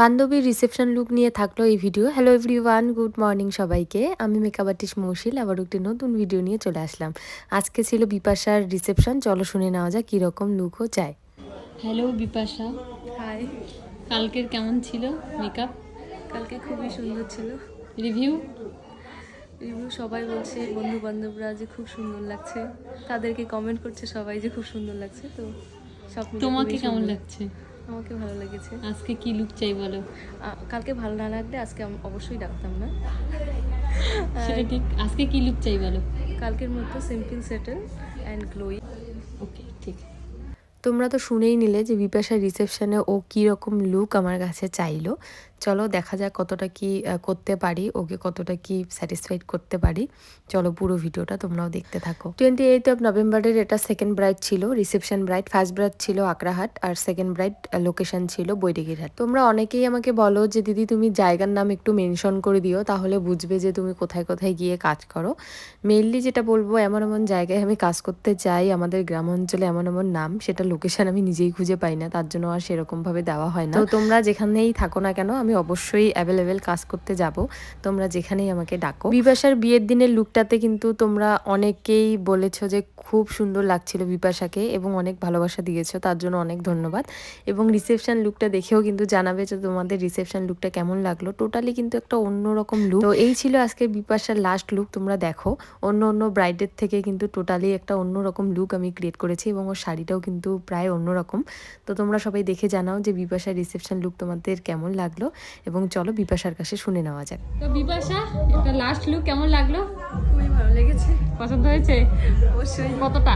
বান্ধবীর reception look নিয়ে থাকলো এই video. Hello everyone, good morning সবাইকে। আমি মেকআপ আর্টিস্ট মৌশিল আবার একটি নতুন ভিডিও নিয়ে চলে আসলাম। আজকে ছিল বিপাশার রিসেপশন, চলো শুনে নেওয়া যাক কীরকম লুকও চায়। Hello Bipasha, hi. কালকের কেমন ছিল মেকআপ? কালকে খুবই সুন্দর ছিল। রিভিউ? রিভিউ সবাই বলছে, বন্ধু বান্ধবরা যে খুব সুন্দর লাগছে, তাদেরকে কমেন্ট করছে সবাই যে খুব সুন্দর লাগছে। তো সব মিলে তোমাকে খুবই কেমন সুন্দর। লাগছে? আমাকে ভালো লেগেছে। আজকে কি লুক চাই বলো? কালকে ভালো না লাগলে আজকে আমি অবশ্যই ডাকতাম না। সেটা ঠিক, আজকে কি লুক চাই বলো? কালকের মতো সিম্পল সেটেল অ্যান্ড গ্লোয়িং। ওকে, ঠিক। তোমরা তো শুনেই নিলে যে বিপাশার রিসেপশনে ও কীরকম লুক আমার কাছে চাইলো। চলো দেখা যাক কতটা কি করতে পারি, ওকে কতটা কি স্যাটিসফাইড করতে পারি। চলো পুরো ভিডিওটা তোমরাও দেখতে থাকো। 28 নভেম্বরের এটা সেকেন্ড ব্রাইড ছিল, রিসেপশন ব্রাইড। ফার্স্ট ব্রাইড ছিল আকরাহাট আর সেকেন্ড ব্রাইড লোকেশন ছিল বৈদেগীরহাট। তোমরা অনেকেই আমাকে বলো যে দিদি তুমি জায়গার নাম একটু মেনশন করে দিও, তাহলে বুঝবে যে তুমি কোথায় কোথায় গিয়ে কাজ করো। মেইনলি যেটা বলবো, এমন এমন জায়গায় আমি কাজ করতে চাই, আমাদের গ্রাম অঞ্চলে এমন এমন নাম, সেটা লোকেশন আমি নিজেই খুঁজে পাই না, তার জন্য আর সেরকমভাবে দেওয়া হয় না। তো তোমরা যেখানেই থাকো না কেন, আমি অবশ্যই অ্যাভেলেবেল কাজ করতে যাব, তোমরা যেখানেই আমাকে ডাকো। বিপাশার বিয়ের দিনের লুকটাতে কিন্তু তোমরা অনেকেই বলেছো যে খুব সুন্দর লাগছিল বিপাশাকে এবং অনেক ভালোবাসা দিয়েছো, তার জন্য অনেক ধন্যবাদ। এবং রিসেপশন লুকটা দেখেও কিন্তু জানাবে যে তোমাদের রিসেপশন লুকটা কেমন লাগলো। টোটালি কিন্তু একটা অন্যরকম লুক। তো এই ছিল আজকে বিপাশার লাস্ট লুক। তোমরা দেখো অন্য অন্য ব্রাইডের থেকে কিন্তু টোটালি একটা অন্যরকম লুক আমি ক্রিয়েট করেছি এবং ওর শাড়িটাও কিন্তু প্রায় অন্যরকম। তো তোমরা সবাই দেখে জানাও যে বিপাশার রিসেপশন লুক তোমাদের কেমন লাগলো, এবং চলো বিপাশার কাছে শুনে নেওয়া যাক। তো বিপাশা, এটা লাস্ট লুক কেমন লাগলো? খুবই ভালো লেগেছে। পছন্দ হয়েছে? অবশ্যই। কতটা?